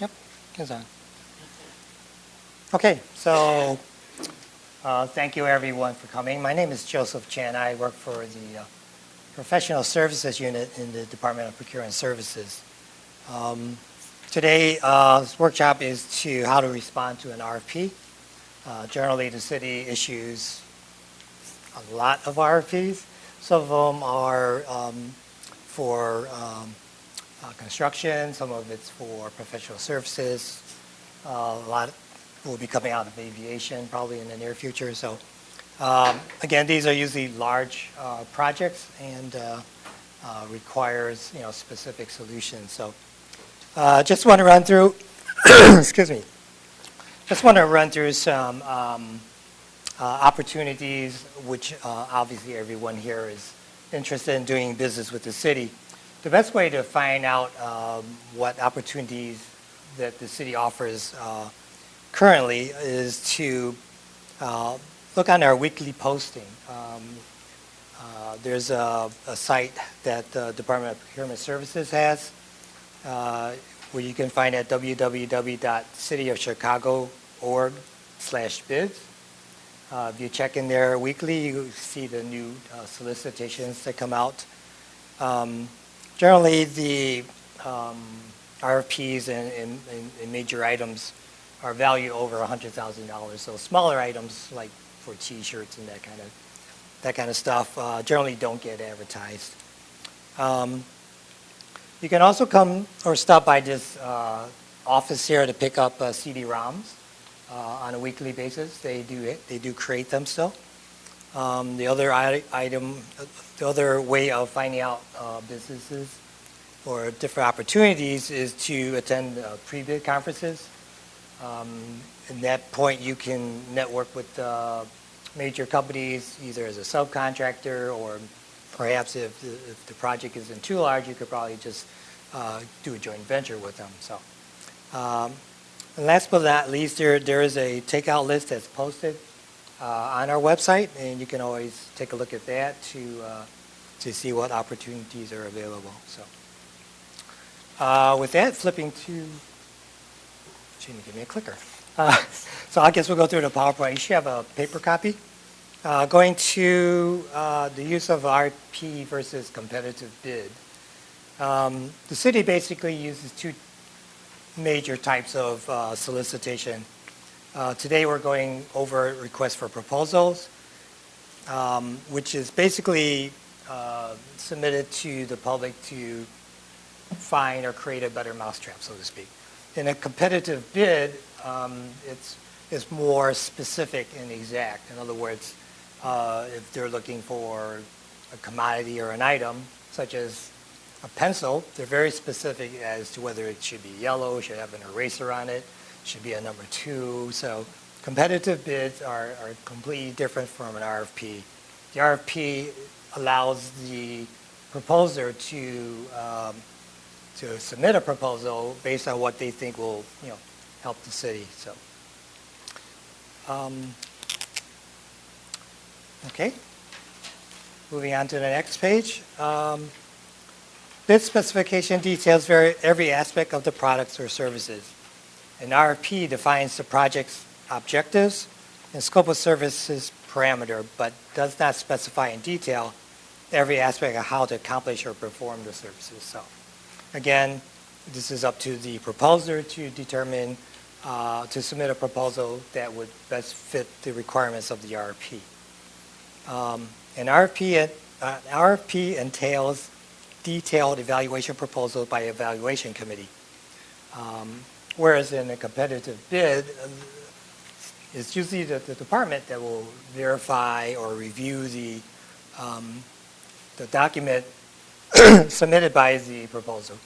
Yep, it's on. Okay, so thank you everyone for coming. My name is Joseph Chan. I work for the Professional Services Unit in the Department of Procurement Services. Today, this workshop is to how to respond to an RFP. Generally, the city issues a lot of RFPs. Some of them are for construction, some of it's for professional services. A lot will be coming out of aviation probably in the near future. So again, these are usually large projects and requires specific solutions. So just want to run through, excuse me, just want to run through some opportunities, which obviously everyone here is interested in doing business with the city. The best way to find out what opportunities that the city offers currently is to look on our weekly posting. There's a site that the Department of Procurement Services has where you can find at www.cityofchicago.org/bids. If you check in there weekly, you see the new solicitations that come out. Generally, the RFPs and major items are valued over $100,000. So smaller items like for T-shirts and that kind of stuff generally don't get advertised. You can also come or stop by this office here to pick up CD-ROMs on a weekly basis. They do create them still. The other way of finding out businesses or different opportunities is to attend pre-bid conferences. At that point, you can network with major companies, either as a subcontractor or perhaps if the project isn't too large, you could probably just do a joint venture with them. So, and last but not least, there is a takeout list that's posted on our website, and you can always take a look at that to see what opportunities are available. So, with that, flipping to, she didn't give me a clicker. So I guess we'll go through the PowerPoint. You should have a paper copy. Going to the use of RFP versus competitive bid. The city basically uses two major types of solicitation. Today we're going over requests for proposals, which is basically submitted to the public to find or create a better mousetrap, so to speak. In a competitive bid, it's more specific and exact. In other words, if they're looking for a commodity or an item, such as a pencil, they're very specific as to whether it should be yellow, should have an eraser on it, should be a number 2. So competitive bids are completely different from an RFP. The RFP allows the proposer to submit a proposal based on what they think will help the city. So okay, moving on to the next page. Bid specification details every aspect of the products or services. An RFP defines the project's objectives and scope of services parameter, but does not specify in detail every aspect of how to accomplish or perform the services. So again, this is up to the proposer to determine, to submit a proposal that would best fit the requirements of the RFP. An RFP entails detailed evaluation proposals by evaluation committee. Whereas in a competitive bid, it's usually the department that will verify or review the document submitted by the proposal.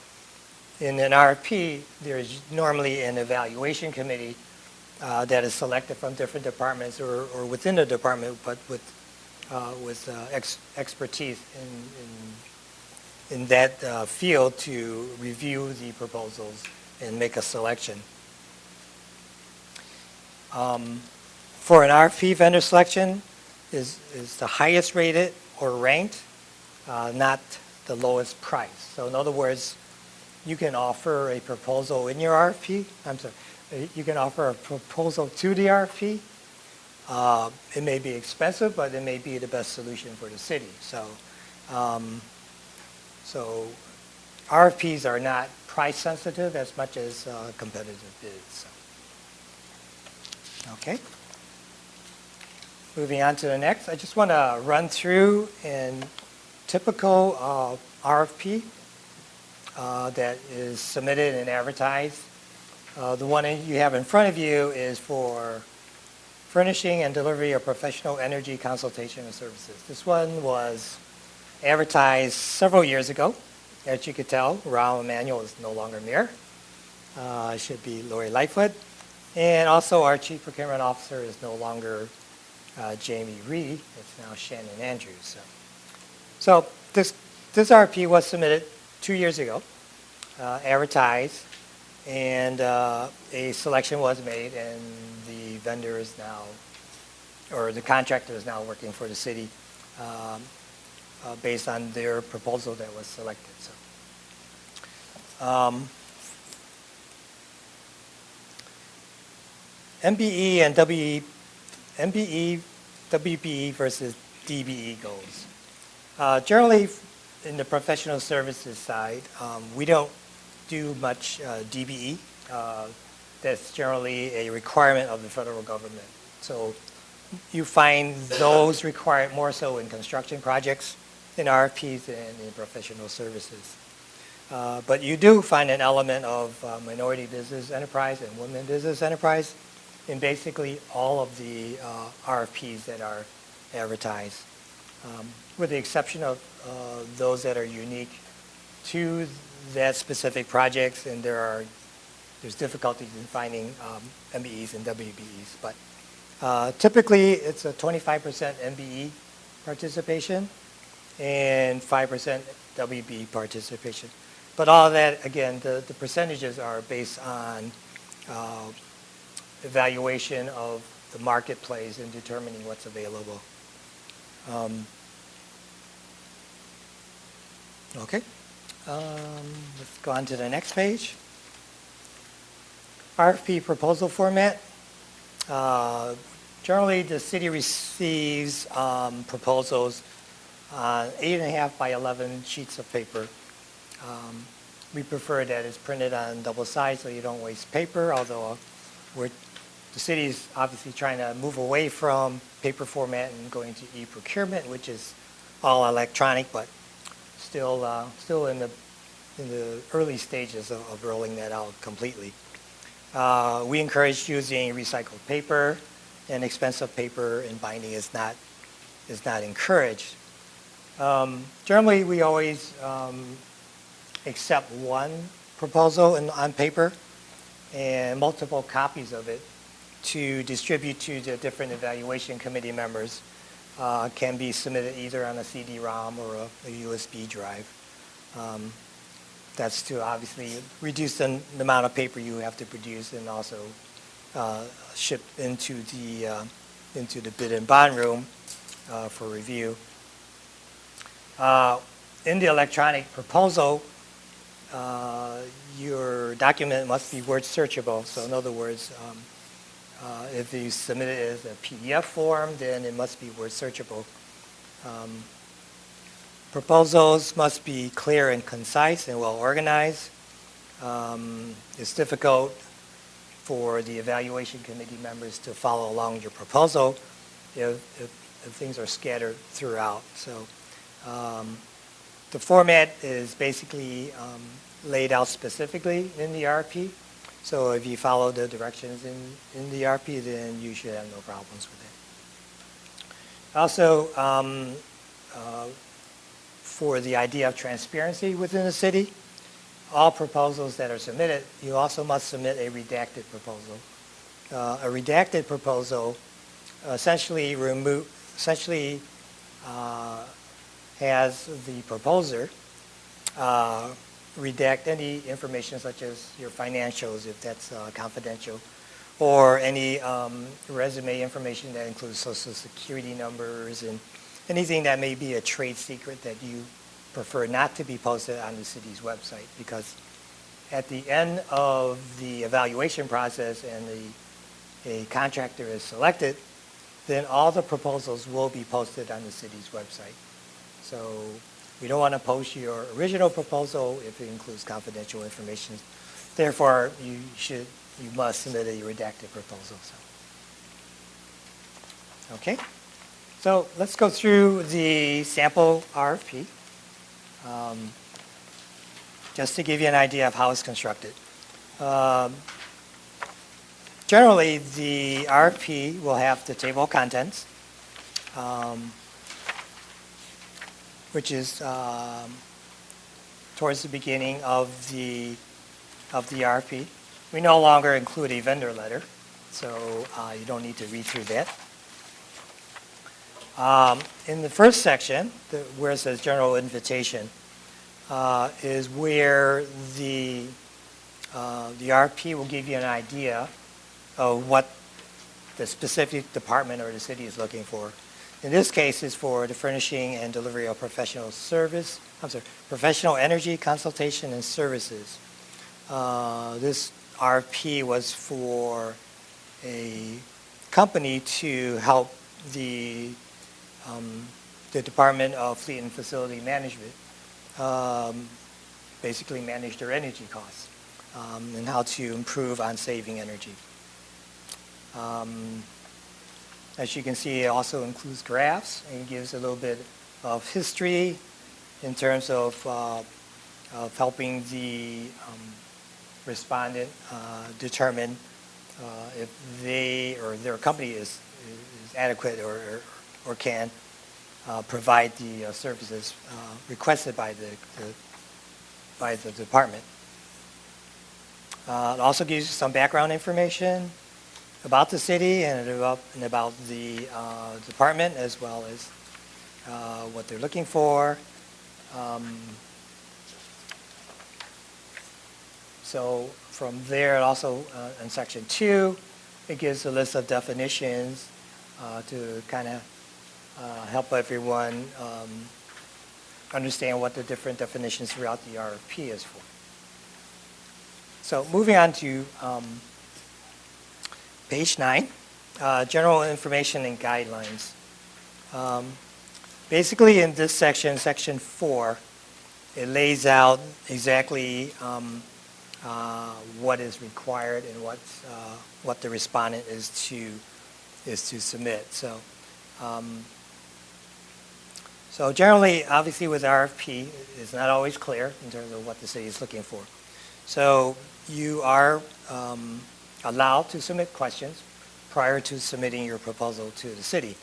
In an RFP, there's normally an evaluation committee that is selected from different departments or within the department, but with expertise in that field to review the proposals and make a selection. For an RFP vendor selection is the highest rated or ranked, not the lowest price. So in other words, you can offer a proposal in your RFP. I'm sorry, you can offer a proposal to the RFP. It may be expensive, but it may be the best solution for the city. So RFPs are not price sensitive as much as competitive bids. So. Okay. Moving on to the next, I just want to run through in typical RFP that is submitted and advertised. The one you have in front of you is for furnishing and delivery of professional energy consultation and services. This one was advertised several years ago. As you could tell, Raul Emanuel is no longer mayor. It should be Lori Lightfoot. And also our chief procurement officer is no longer Jamie Reed. It's now Shannon Andrews. So this RFP was submitted 2 years ago, advertised, and a selection was made, and the vendor is now, or the contractor is now working for the city based on their proposal that was selected. So, MBE and WBE versus DBE goals. Generally, in the professional services side, we don't do much DBE. That's generally a requirement of the federal government. So you find those required more so in construction projects, in RFPs, and in professional services. But you do find an element of minority business enterprise and women business enterprise in basically all of the RFPs that are advertised, with the exception of those that are unique to that specific projects, and there's difficulties in finding MBEs and WBEs. But typically, it's a 25% MBE participation and 5% WBE participation. But all of that, again, the percentages are based on evaluation of the marketplace and determining what's available. Okay, let's go on to the next page. Rfp Proposal Format. Generally, the city receives proposals on 8.5 by 11 sheets of paper. We prefer that it's printed on double sides so you don't waste paper, although the city is obviously trying to move away from paper format and going to e-procurement, which is all electronic, but still in the early stages of rolling that out completely. We encourage using recycled paper, and expensive paper and binding is not encouraged. Generally, we always accept one proposal on paper and multiple copies of it to distribute to the different evaluation committee members. Can be submitted either on a CD-ROM or a USB drive. That's to obviously reduce the amount of paper you have to produce, and also ship into the bid and bond room for review. In the electronic proposal, your document must be word searchable. So in other words, if you submit it as a PDF form, then it must be word searchable. Proposals must be clear and concise and well organized. It's difficult for the evaluation committee members to follow along your proposal if things are scattered throughout. So the format is basically laid out specifically in the RFP. So if you follow the directions in the RFP, then you should have no problems with it. Also, for the idea of transparency within the city, all proposals that are submitted, you also must submit a redacted proposal. A redacted proposal essentially has the proposer redact any information such as your financials, if that's confidential, or any resume information that includes social security numbers and anything that may be a trade secret that you prefer not to be posted on the city's website, because at the end of the evaluation process and a contractor is selected, then all the proposals will be posted on the city's website. So we don't want to post your original proposal if it includes confidential information. Therefore, you must submit a redacted proposal. So. Okay, so let's go through the sample RFP. Just to give you an idea of how it's constructed. Generally, the RFP will have the table of contents, which is towards the beginning of the RFP. We no longer include a vendor letter, so you don't need to read through that. In the first section, where it says general invitation, is where the RFP will give you an idea of what the specific department or the city is looking for. In this case, it's for the furnishing and delivery of professional energy consultation and services. This RFP was for a company to help the Department of Fleet and Facility Management basically manage their energy costs and how to improve on saving energy. As you can see, it also includes graphs and gives a little bit of history in terms of helping the respondent determine if they or their company is adequate or can provide the services requested by the department. It also gives you some background information about the city and about the department, as well as what they're looking for. So from there, also in section 2, it gives a list of definitions to kind of help everyone understand what the different definitions throughout the RFP is for. So moving on to page 9, general information and guidelines. Basically in this section, section 4, it lays out exactly what is required and what the respondent is to submit. So generally, obviously with RFP, it's not always clear in terms of what the city is looking for. So you are allowed to submit questions prior to submitting your proposal to the city.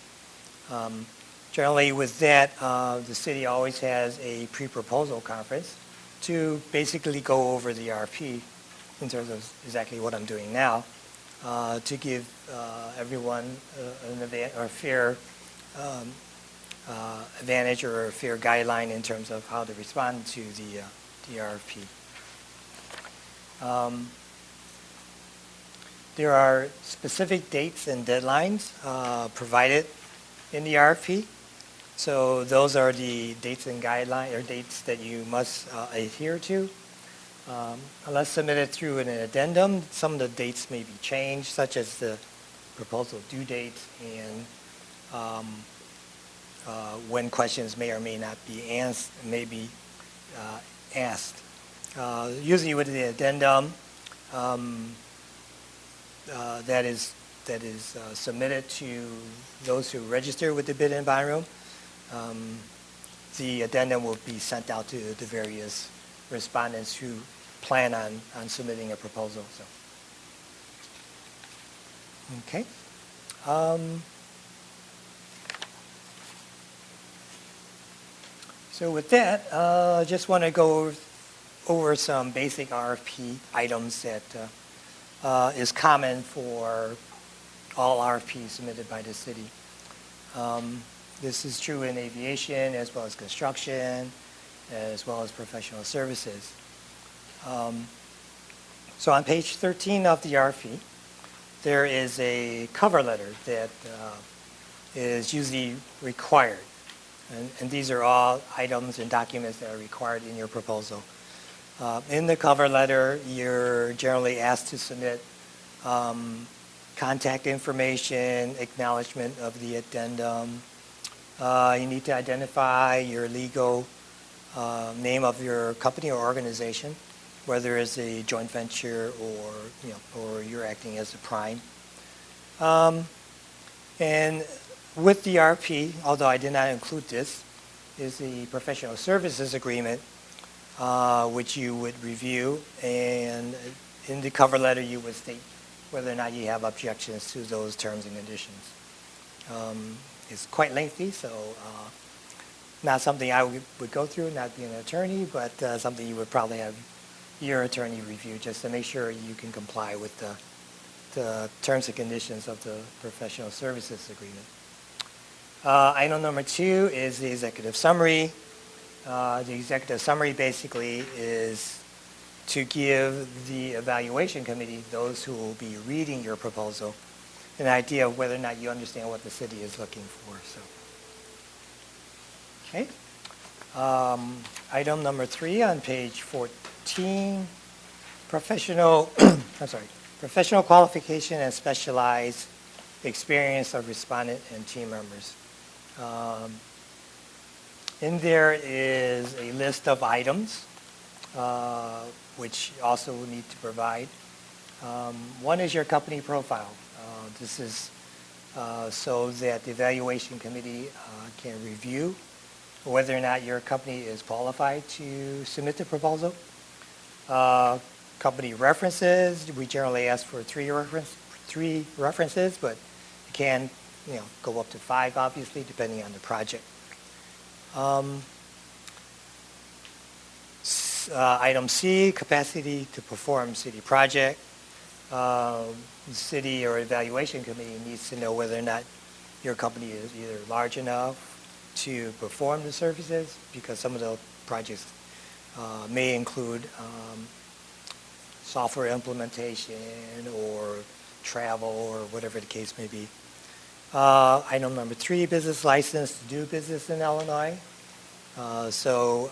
Generally with that, the city always has a pre-proposal conference to basically go over the RFP in terms of exactly what I'm doing now, to give everyone a fair advantage or a fair guideline in terms of how to respond to the RFP. There are specific dates and deadlines provided in the RFP. So those are the dates and guidelines, or dates that you must adhere to. Unless submitted through an addendum, some of the dates may be changed, such as the proposal due date and when questions may or may not be asked. Usually with the addendum that is submitted to those who register with the bid and buy room, the addendum will be sent out to the various respondents who plan on submitting a proposal. Okay. So with that, I just want to go over some basic RFP items that is common for all RFPs submitted by the city. This is true in aviation as well as construction, as well as professional services. So on page 13 of the RFP, there is a cover letter that is usually required. And these are all items and documents that are required in your proposal. In the cover letter, you're generally asked to submit contact information, acknowledgement of the addendum. You need to identify your legal name of your company or organization, whether it's a joint venture or you're acting as a prime. And with the RFP, although I did not include this, is the professional services agreement, which you would review, and in the cover letter you would state whether or not you have objections to those terms and conditions. It's quite lengthy, so not something I would go through, not being an attorney, but something you would probably have your attorney review just to make sure you can comply with the terms and conditions of the professional services agreement. Item number 2 is the executive summary. The executive summary basically is to give the evaluation committee, those who will be reading your proposal, an idea of whether or not you understand what the city is looking for. So, okay. Item number 3 on page 14, professional qualification and specialized experience of respondent and team members. In there is a list of items which also need to provide. One is your company profile. This is so that the evaluation committee can review whether or not your company is qualified to submit the proposal. Company references, we generally ask for 3 references, but it can go up to 5, obviously, depending on the project. Item C, capacity to perform city project. The city or evaluation committee needs to know whether or not your company is either large enough to perform the services, because some of the projects may include software implementation or travel or whatever the case may be. Item number 3, business license to do business in Illinois. Also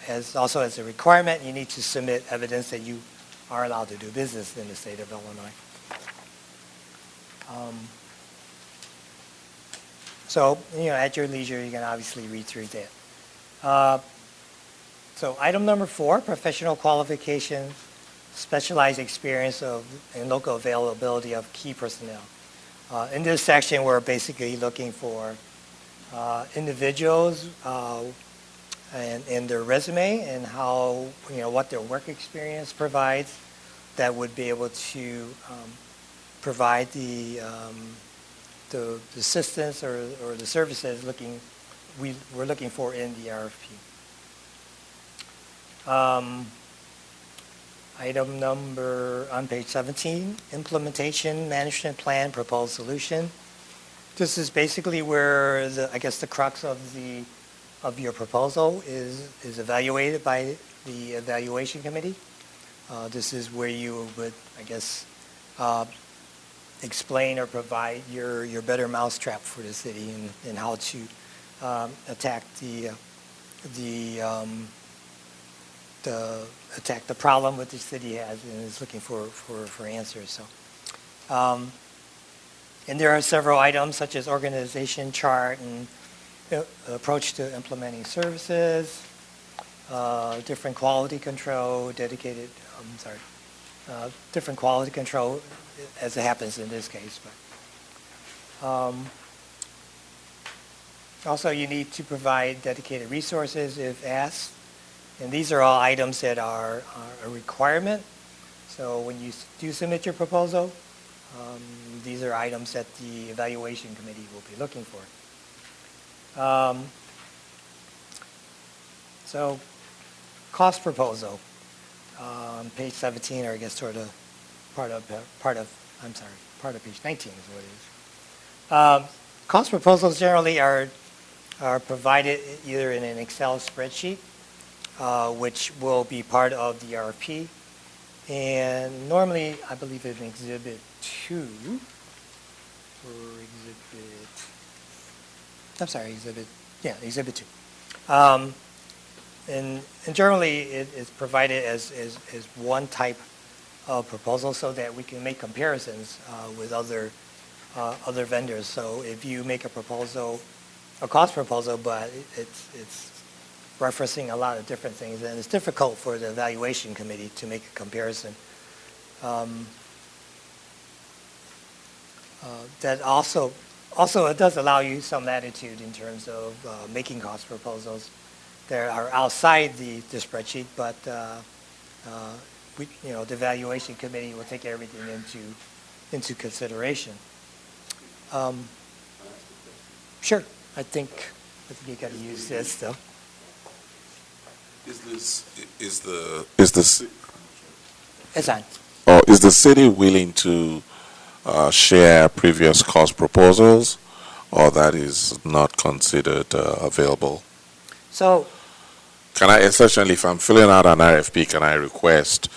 as a requirement, you need to submit evidence that you are allowed to do business in the state of Illinois. At your leisure, you can obviously read through that. So item number 4, professional qualifications, specialized experience and local availability of key personnel. In this section, we're basically looking for individuals and their resume and how, what their work experience provides that would be able to provide the assistance or the services we're looking for in the RFP. Item number on page 17, implementation management plan proposed solution. This is basically where the crux of your proposal is evaluated by the evaluation committee. This is where you would, explain or provide your better mousetrap for the city and how to attack the problem that the city has and is looking for answers. So, and there are several items such as organization chart and approach to implementing services, different quality control, different quality control as it happens in this case. But also you need to provide dedicated resources if asked. And these are all items that are a requirement. So when you do submit your proposal, these are items that the evaluation committee will be looking for. So cost proposal on page 17, or sort of part of page 19 is what it is. Cost proposals generally are provided either in an Excel spreadsheet, which will be part of the RFP. And normally, I believe in Exhibit 2, Exhibit 2. and generally it is provided as one type of proposal so that we can make comparisons with other vendors. So if you make a proposal, a cost proposal, but it's referencing a lot of different things, then it's difficult for the evaluation committee to make a comparison. That also it does allow you some latitude in terms of making cost proposals that are outside the spreadsheet, but the evaluation committee will take everything into consideration. Sure, I think you got to use this though. Is the city willing to share previous cost proposals, or that is not considered available? So, can I essentially, if I'm filling out an RFP, can I request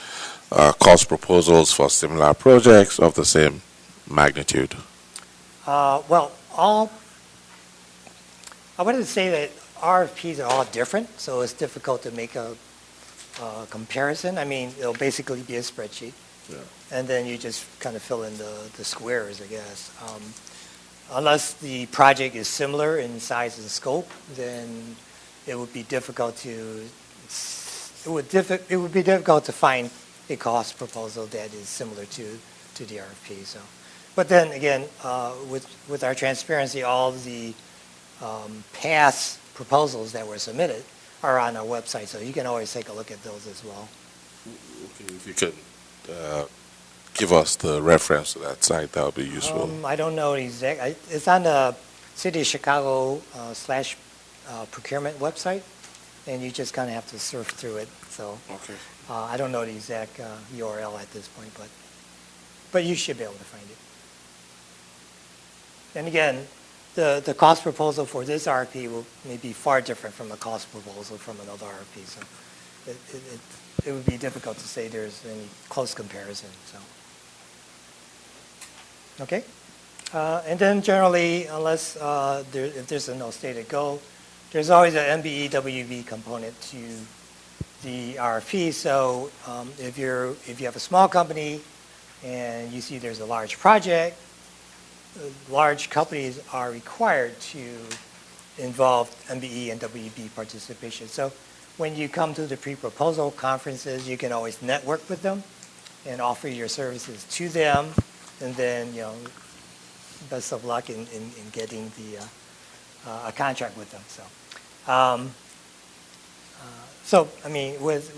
cost proposals for similar projects of the same magnitude? Well, I wanted to say that RFPs are all different, so it's difficult to make a comparison. I mean, it'll basically be a spreadsheet, and then you just kind of fill in the squares, I guess. Unless the project is similar in size and scope, then it would be difficult to find a cost proposal that is similar to the RFP. So, but then again, with our transparency, all the past proposals that were submitted are on our website, so you can always take a look at those as well. Okay, if you could give us the reference to that site, that would be useful. I don't know exactly. It's on the City of Chicago / procurement website, and you just kind of have to surf through it. So okay. I don't know the exact URL at this point, but you should be able to find it. And again, the cost proposal for this RFP may be far different from a cost proposal from another RFP. So it would be difficult to say there's any close comparison. So okay, and then generally, unless if there's a no stated goal, there's always an MBE WB component to the RFP. So if you have a small company and you see there's a large project, large companies are required to involve MBE and WB participation. So when you come to the pre-proposal conferences, you can always network with them and offer your services to them, and then best of luck in getting a contract with them. So I mean, with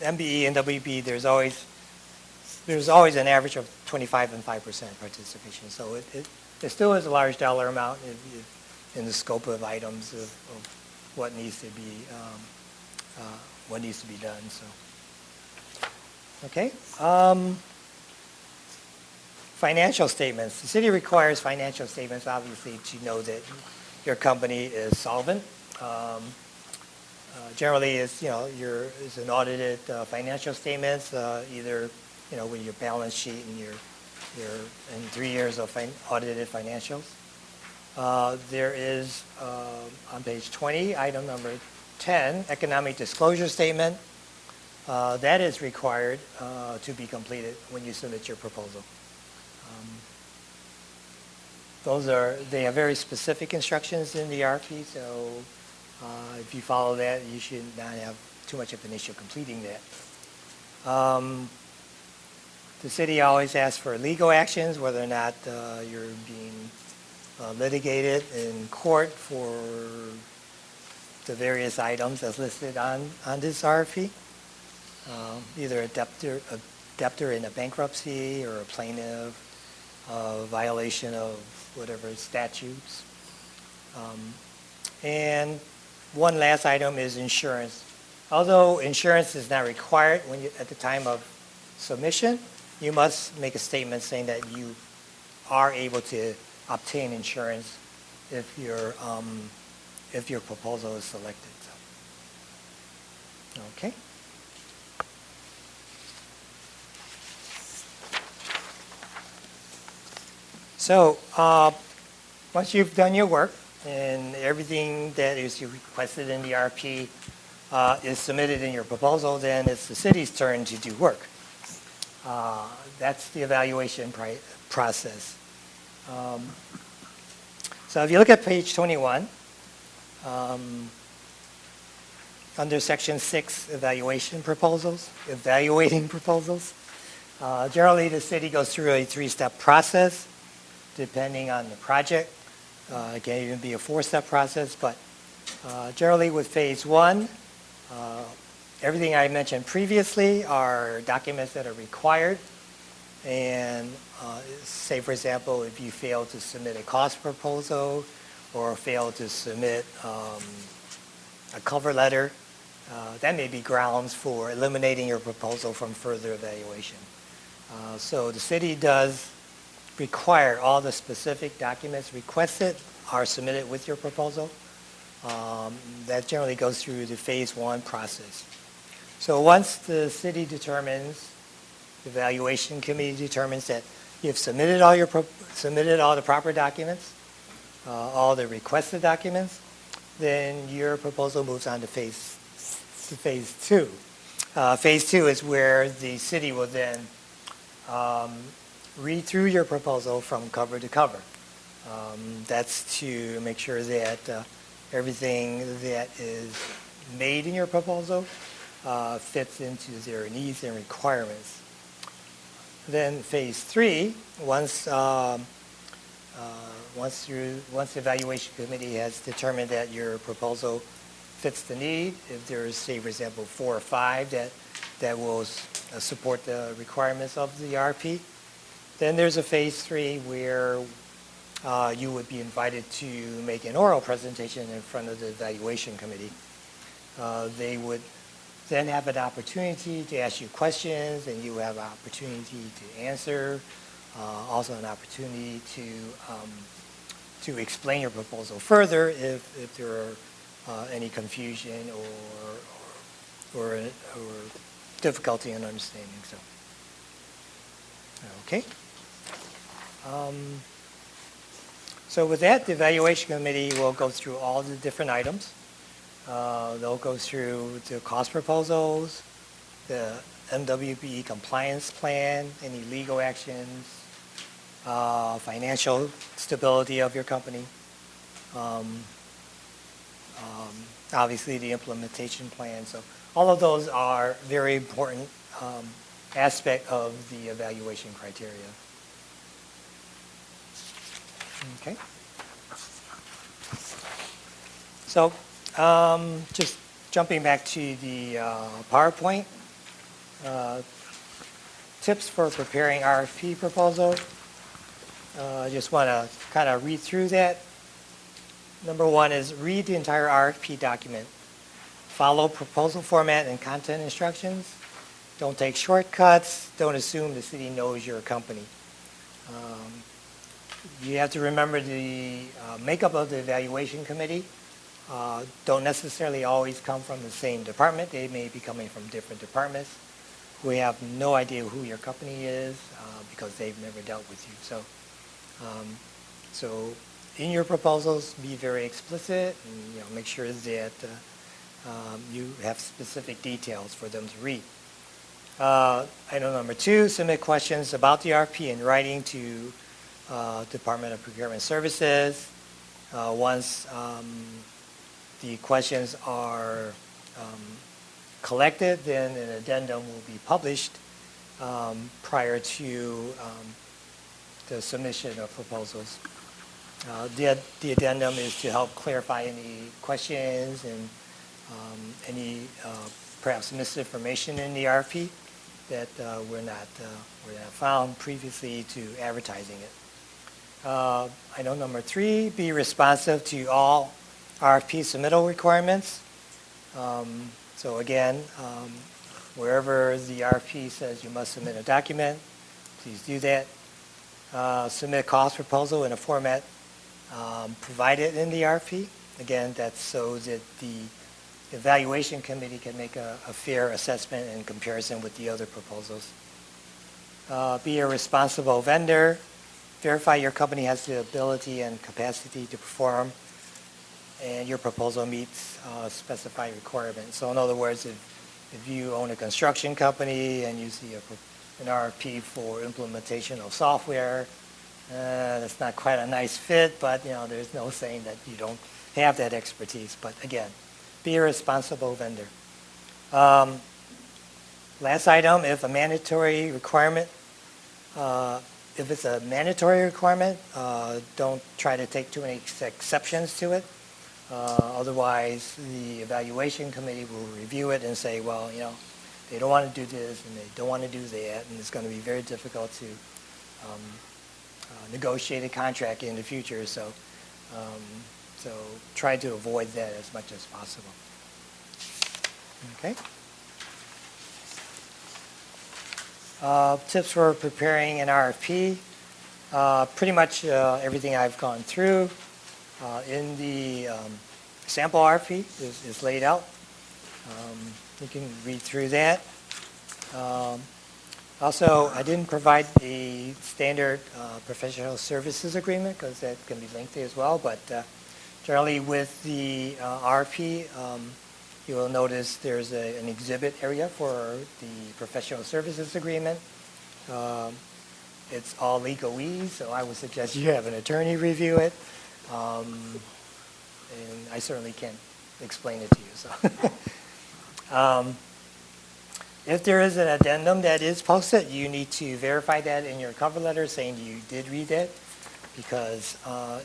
MBE and WB, there's always an average of 25 and 5% participation. So it still is a large dollar amount in the scope of items of what needs to be done. So okay. Financial statements. The city requires financial statements, obviously, to know that your company is solvent. Generally, it's an audited financial statements, either with your balance sheet and your 3 years of audited financials. There is on page 20, item number 10, economic disclosure statement. That is required to be completed when you submit your proposal. They have very specific instructions in the RFP, so if you follow that, you should not have too much of an issue completing that. The city always asks for legal actions, whether or not you're being litigated in court for the various items as listed on this RFP. Either a debtor in a bankruptcy or a plaintiff, violation of whatever statutes. And one last item is insurance. Although insurance is not required at the time of submission, you must make a statement saying that you are able to obtain insurance if your proposal is selected. Okay. So once you've done your work and everything that is requested in the RFP is submitted in your proposal, then it's the city's turn to do work. That's the evaluation process. So if you look at page 21, under section 6, evaluating proposals, generally the city goes through a 3-step process depending on the project. It can even be a 4-step process, but generally with phase 1, everything I mentioned previously are documents that are required. And say, for example, if you fail to submit a cost proposal or fail to submit a cover letter, that may be grounds for eliminating your proposal from further evaluation. So the city does require all the specific documents requested are submitted with your proposal. That generally goes through the phase 1 process. So once the city determines, the evaluation committee determines that you've submitted all the proper documents, all the requested documents, then your proposal moves on to phase 2. Phase 2 is where the city will then read through your proposal from cover to cover. That's to make sure that everything that is made in your proposal fits into their needs and requirements. Then phase 3, once the evaluation committee has determined that your proposal fits the need, if there's, say, for example, 4 or 5 that will support the requirements of the RFP, then there's a phase 3 where you would be invited to make an oral presentation in front of the evaluation committee. They would then have an opportunity to ask you questions, and you have an opportunity to answer, also an opportunity to explain your proposal further if there are any confusion or difficulty in understanding. So, okay. So with that, the evaluation committee will go through all the different items. They'll go through the cost proposals, the MWB compliance plan, any legal actions, financial stability of your company, obviously the implementation plan. So all of those are very important aspect of the evaluation criteria. Okay. So just jumping back to the PowerPoint, tips for preparing RFP proposal. I just want to kind of read through that. Number 1 is read the entire RFP document. Follow proposal format and content instructions. Don't take shortcuts. Don't assume the city knows your company. You have to remember the makeup of the evaluation committee. Don't necessarily always come from the same department. They may be coming from different departments. We have no idea who your company is because they've never dealt with you. So in your proposals, be very explicit and make sure that you have specific details for them to read. Item number 2, submit questions about the RFP in writing to Department of Procurement Services. Once the questions are collected, then an addendum will be published prior to the submission of proposals. The addendum is to help clarify any questions and any perhaps misinformation in the RFP that were not found previously to advertising it. Item number 3, be responsive to all RFP submittal requirements. So again, wherever the RFP says you must submit a document, please do that. Submit cost proposal in a format provided in the RFP. Again, that's so that the evaluation committee can make a fair assessment and comparison with the other proposals. Be a responsible vendor. Verify your company has the ability and capacity to perform and your proposal meets specified requirements. So in other words, if you own a construction company and you see an RFP for implementation of software, that's not quite a nice fit, but there's no saying that you don't have that expertise. But again, be a responsible vendor. Last item, if a mandatory requirement, if it's a mandatory requirement, don't try to take too many exceptions to it. Otherwise, the evaluation committee will review it and say, well, they don't want to do this and they don't want to do that, and it's going to be very difficult to negotiate a contract in the future. So try to avoid that as much as possible. Okay. Tips for preparing an RFP. Pretty much everything I've gone through in the sample RFP is laid out. You can read through that. Also, I didn't provide the standard professional services agreement because that can be lengthy as well, but generally with the RFP, you will notice there's an exhibit area for the professional services agreement. It's all legalese, so I would suggest you have an attorney review it. And I certainly can't explain it to you. So, if there is an addendum that is posted, you need to verify that in your cover letter saying you did read it, because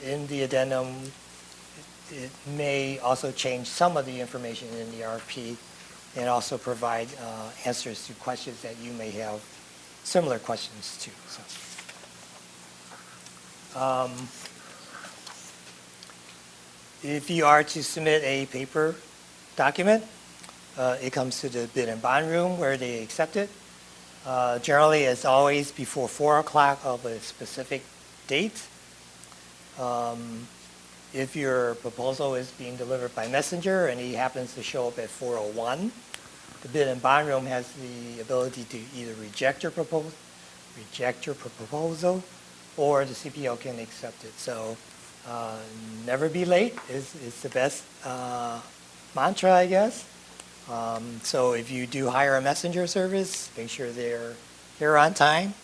in the addendum, it may also change some of the information in the RFP and also provide answers to questions that you may have similar questions to. So, if you are to submit a paper document, it comes to the bid and bond room where they accept it. Generally, it's always before 4 o'clock of a specific date. If your proposal is being delivered by messenger and he happens to show up at 4:01, the bid and bond room has the ability to either reject your proposal, or the CPO can accept it. So never be late is the best mantra, I guess. So if you do hire a messenger service, make sure they're here on time.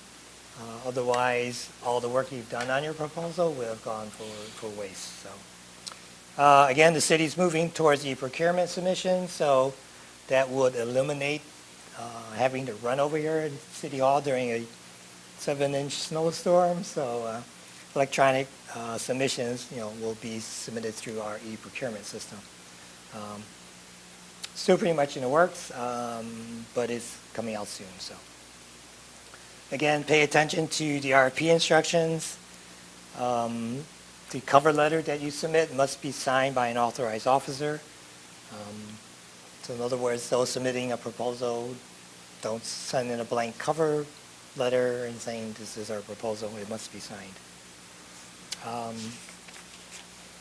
Otherwise, all the work you've done on your proposal will have gone for waste. So, again, the city's moving towards the procurement submission, so that would eliminate having to run over here at City Hall during a 7-inch snowstorm. So, electronic submissions, will be submitted through our e-procurement system. Still pretty much in the works, but it's coming out soon. So. Again, pay attention to the Rfp instructions. The cover letter that you submit must be signed by an authorized officer. So in other words, those submitting a proposal, don't send in a blank cover letter and saying this is our proposal. It must be signed.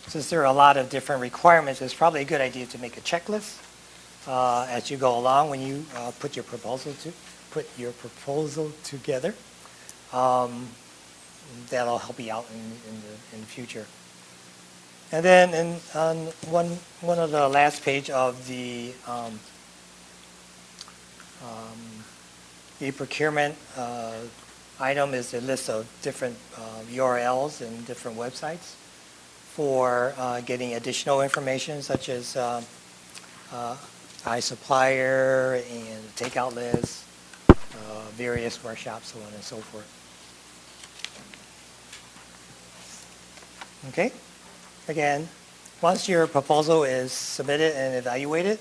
Since there are a lot of different requirements, it's probably a good idea to make a checklist as you go along when you put your proposal together. That'll help you out in the future. And then on one of the last page of the procurement item is a list of different URLs and different websites for getting additional information, such as iSupplier and takeout list, various workshops, so on and so forth. Okay. Again, once your proposal is submitted and evaluated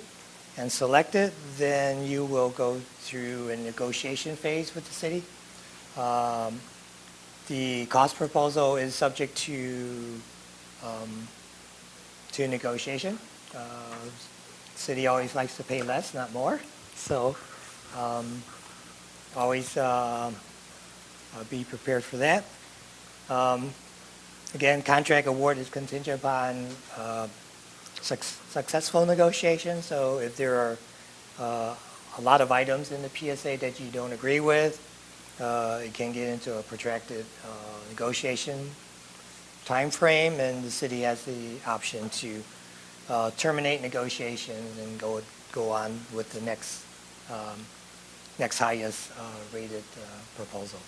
and selected, then you will go through a negotiation phase with the city. The cost proposal is subject to negotiation. City always likes to pay less, not more. So always be prepared for that. Again, contract award is contingent upon successful negotiations. So if there are a lot of items in the PSA that you don't agree with, it can get into a protracted negotiation time frame, and the city has the option to terminate negotiations and go on with the next highest rated proposal.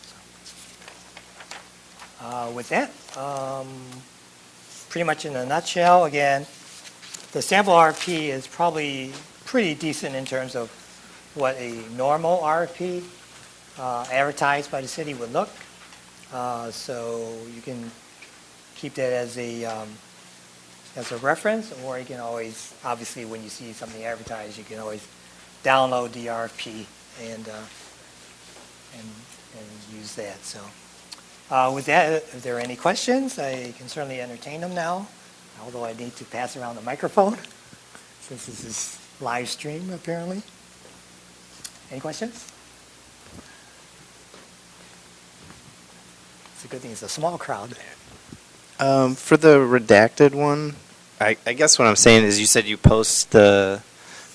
So, with that, pretty much in a nutshell, again, the sample RFP is probably pretty decent in terms of what a normal RFP advertised by the city would look. So you can keep that as a reference, or you can always, obviously, when you see something advertised, you can always download the RFP and use that. So with that, if there are any questions, I can certainly entertain them now, although I need to pass around the microphone since this is live stream, apparently. Any questions? It's a good thing it's a small crowd. For the redacted one, I guess what I'm saying is you said you post the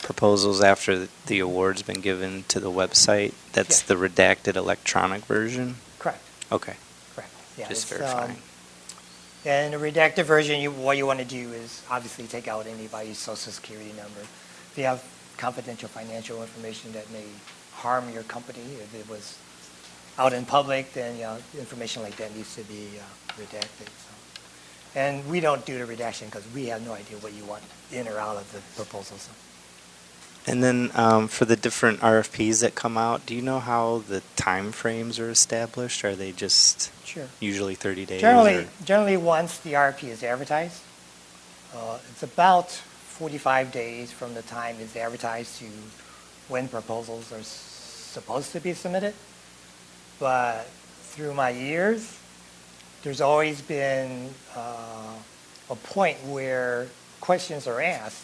proposals after the award's been given to the website. That's the redacted electronic version? Correct. Okay. Correct. Yeah, Just verifying. And the redacted version, what you want to do is obviously take out anybody's social security number. If you have confidential financial information that may harm your company, if it was out in public, then information like that needs to be redacted. So. And we don't do the redaction because we have no idea what you want in or out of the proposal. So. And then for the different RFPs that come out, do you know how the time frames are established? Are they just usually 30 days? Generally, once the RFP is advertised, it's about 45 days from the time it's advertised to when proposals are supposed to be submitted. But through my years, there's always been a point where questions are asked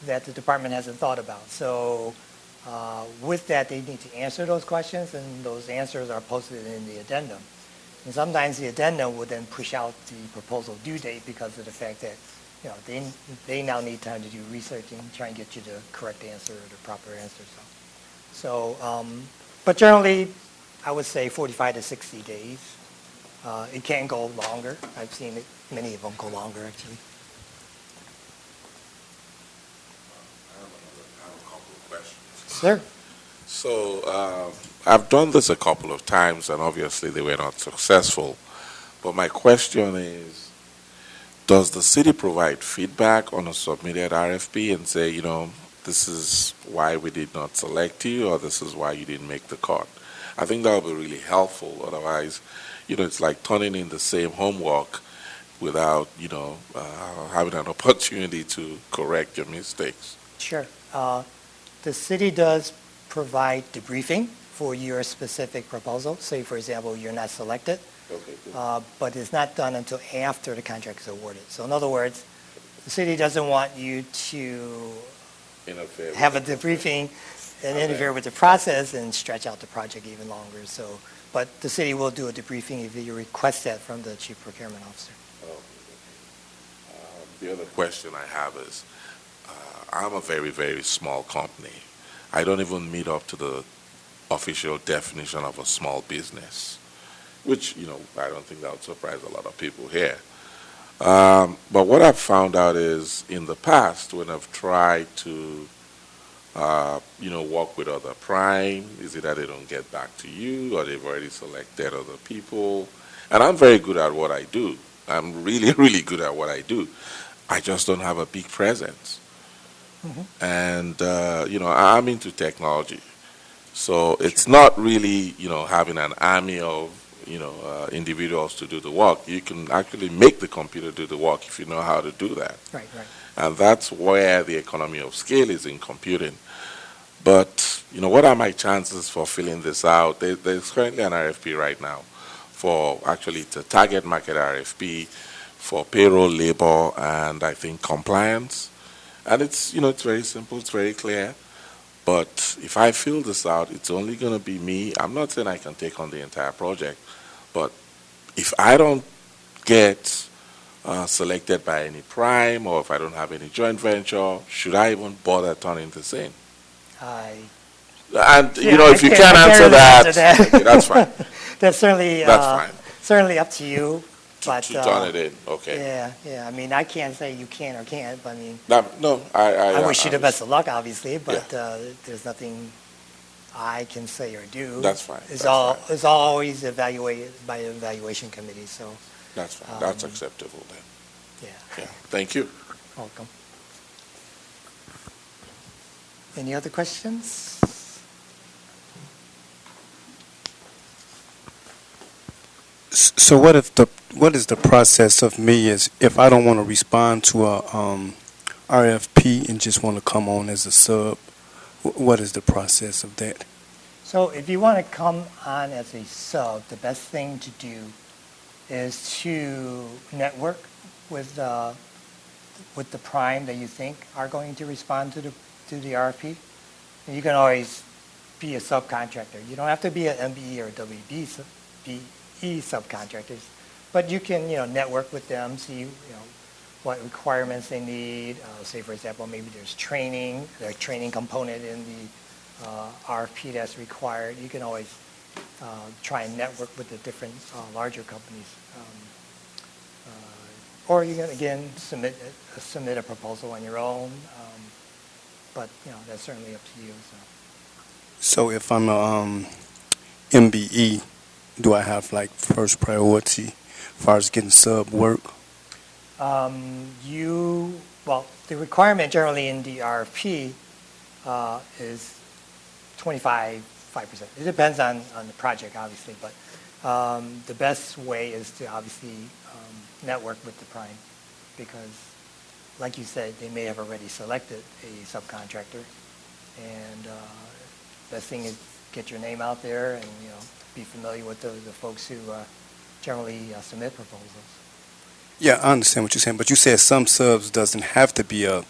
that the department hasn't thought about. So with that, they need to answer those questions, and those answers are posted in the addendum. And sometimes the addendum would then push out the proposal due date because of the fact that they now need time to do research and try and get you the correct answer or the proper answer. But generally, I would say 45 to 60 days. It can go longer. I've seen many of them go longer, actually. I have a couple of questions. Sure. So I've done this a couple of times, and obviously they were not successful. But my question is, does the city provide feedback on a submitted RFP and say, this is why we did not select you, or this is why you didn't make the cut? I think that would be really helpful. Otherwise, it's like turning in the same homework without, having an opportunity to correct your mistakes. Sure. The city does provide debriefing for your specific proposal. Say, for example, you're not selected, but it's not done until after the contract is awarded. So in other words, the city doesn't want you to have a debriefing and interfere with the process and stretch out the project even longer. So, but the city will do a debriefing if you request that from the chief procurement officer. The other question I have is, I'm a very, very small company. I don't even meet up to the official definition of a small business, which, I don't think that would surprise a lot of people here. But what I've found out is, in the past, when I've tried to work with other prime, is it that they don't get back to you, or they've already selected other people? And I'm very good at what I do. I'm really, really good at what I do. I just don't have a big presence. Mm-hmm. And, I'm into technology. So it's not really, having an army of, individuals to do the work. You can actually make the computer do the work if you know how to do that. Right. And that's where the economy of scale is in computing. But, what are my chances for filling this out? There's currently an RFP right now for actually the target market RFP for payroll, labor, and I think compliance. And it's, it's very simple, it's very clear. But if I fill this out, it's only going to be me. I'm not saying I can take on the entire project, but if I don't get selected by any prime, or if I don't have any joint venture, should I even bother turning this in? If you can't answer that, okay, that's fine. That's certainly fine. Certainly up to you But, to turn it in, okay. yeah. I mean, I can't say you can or can't, but I mean, No, I wish you the best of luck, obviously, but there's nothing I can say or do. That's fine. It's always evaluated by an evaluation committee, so, That's fine. That's acceptable then. yeah. Yeah. Thank you. Welcome. Any other questions? So what is the process of me is if I don't want to respond to a RFP and just want to come on as a sub? What is the process of that? So if you want to come on as a sub, the best thing to do is to network with the prime that you think are going to respond to the RFP. And you can always be a subcontractor. You don't have to be an MBE or WBE subcontractors, but you can network with them, see what requirements they need. Say for example, maybe there's a training component in the RFP that's required. You can always try and network with the different larger companies. Or you can, again, submit a proposal on your own, but that's certainly up to you. So if I'm a MBE, do I have like first priority as far as getting sub work? The requirement generally in the RFP is 25%. It depends on the project, obviously, but the best way is to obviously network with the prime, because, like you said, they may have already selected a subcontractor, and best thing is get your name out there and be familiar with the folks who generally submit proposals. Yeah, I understand what you're saying, but you said some subs doesn't have to be a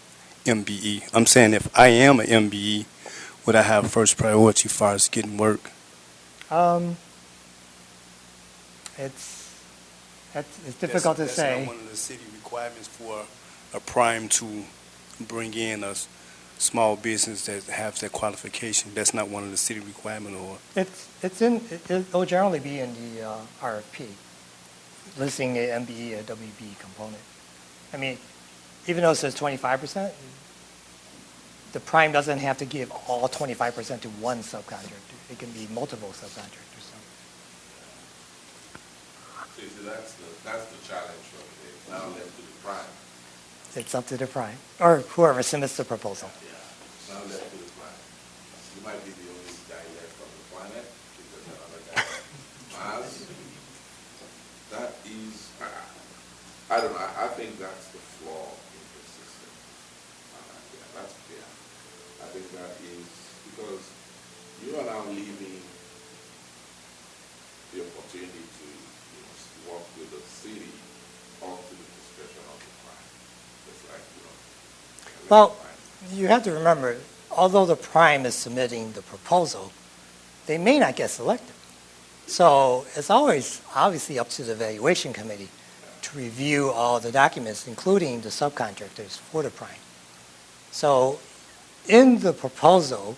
MBE. I'm saying if I am an MBE, would I have first priority as far as getting work? It's difficult to say. That's not one of the city requirements for a prime to bring in a small business that has that qualification. That's not one of the city requirements, or It'll generally be in the RFP, listing a MBE, a WB component. I mean, even though it says 25%, the prime doesn't have to give all 25% to one subcontractor. It can be multiple subcontractors. See, that's the challenge for me. It's now left to the prime. It's up to the prime, or whoever submits the proposal. Yeah, it's now left to the prime. You might be the only guy left on the planet because another guy Mars. That is, I don't know. I think that's the flaw in the system. I think that is because you are now leaving the opportunity to work with the city up to the discretion of the prime. It's like, Well, you have to remember, although the prime is submitting the proposal, they may not get selected. So it's always obviously up to the evaluation committee to review all the documents, including the subcontractors for the prime. So in the proposal,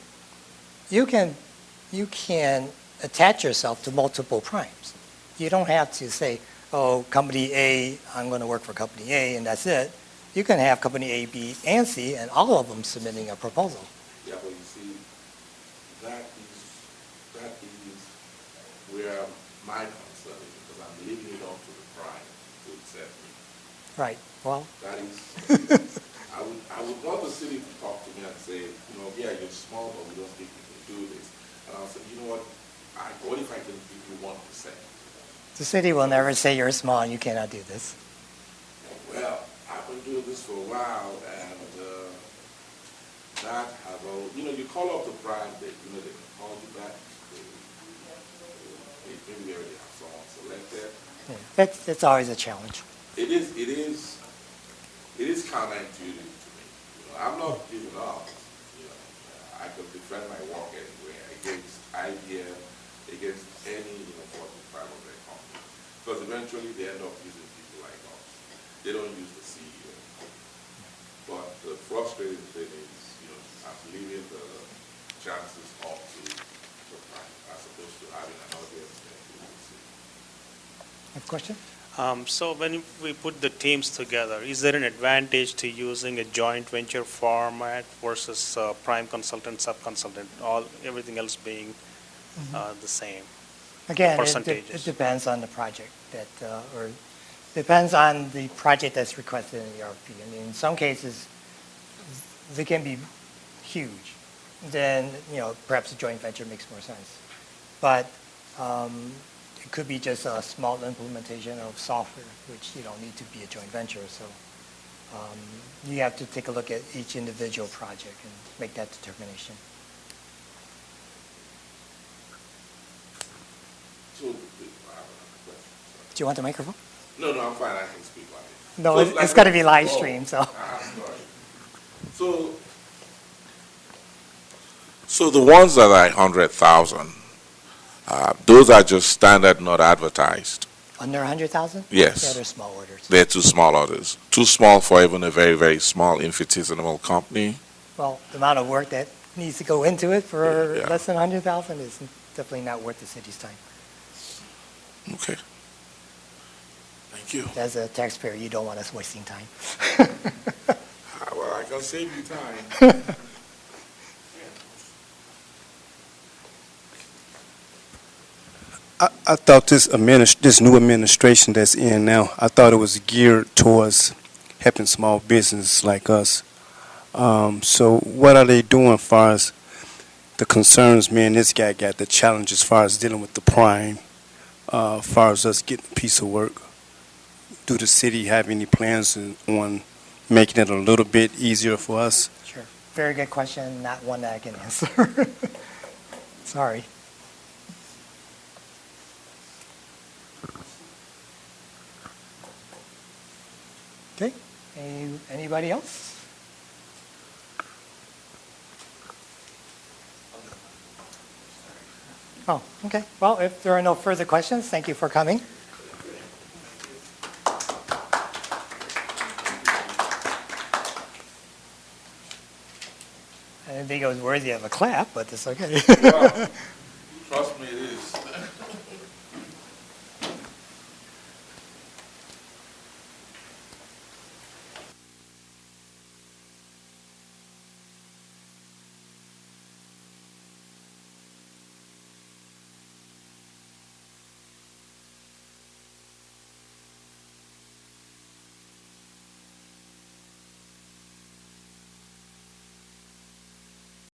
you can attach yourself to multiple primes. You don't have to say, oh, company A, I'm going to work for company A, and that's it. You can have company A, B, and C, and all of them submitting a proposal. Yeah, but you see, that is where my concern is, because I'm leaving it up to the prime to accept me. Right. Well. That is, I would love the city to talk to me and say, yeah, you're small, but we don't think you can do this. And I'll say, you know what? What if I can give you 1%? The city will never say you're small and you cannot do this. Well, I've been doing this for a while, and that has all. You call up the prime, they can call you back. Maybe they already have someone selected. Yeah, it's always a challenge. It is counterintuitive to me. I'm not giving up. I could defend my work anywhere against IBM, against any 45 of their company, because eventually they end up using people like us. They don't use the CEO. But the frustrating thing is, I'm leaving the chances up to the prime as opposed to having an audience there. Next question? So when we put the teams together, is there an advantage to using a joint venture format versus prime consultant, sub-consultant, everything else being the same? Again, it Percentages. depends on the project or depends on the project that's requested in the RFP. I mean, in some cases, they can be huge. Then, perhaps a joint venture makes more sense. But it could be just a small implementation of software, which you don't need to be a joint venture. So you have to take a look at each individual project and make that determination. So, Do you want the microphone? no, I'm fine. I can speak live. No, So, it's like- got to be live streamed. So. Sorry. So the ones that are 100,000, those are just standard, not advertised. Under 100,000? Yes. Yeah, they're small orders. They're too small orders. Too small for even a very, very small infinitesimal company. Well, the amount of work that needs to go into it for Yeah. less than 100,000 is definitely not worth the city's time. Okay. Thank you. As a taxpayer, you don't want us wasting time. Well, I can save you time. I thought this new administration that's in now, I thought it was geared towards helping small businesses like us. So what are they doing as far as the concerns? Me and this guy got the challenge as far as dealing with the prime, as far as us getting a piece of work. Do the city have any plans on making it a little bit easier for us? Sure. Very good question, not one that I can answer. Sorry. Okay. Anybody else? Oh, okay. Well, if there are no further questions, thank you for coming. I didn't think it was worthy of a clap, but it's okay.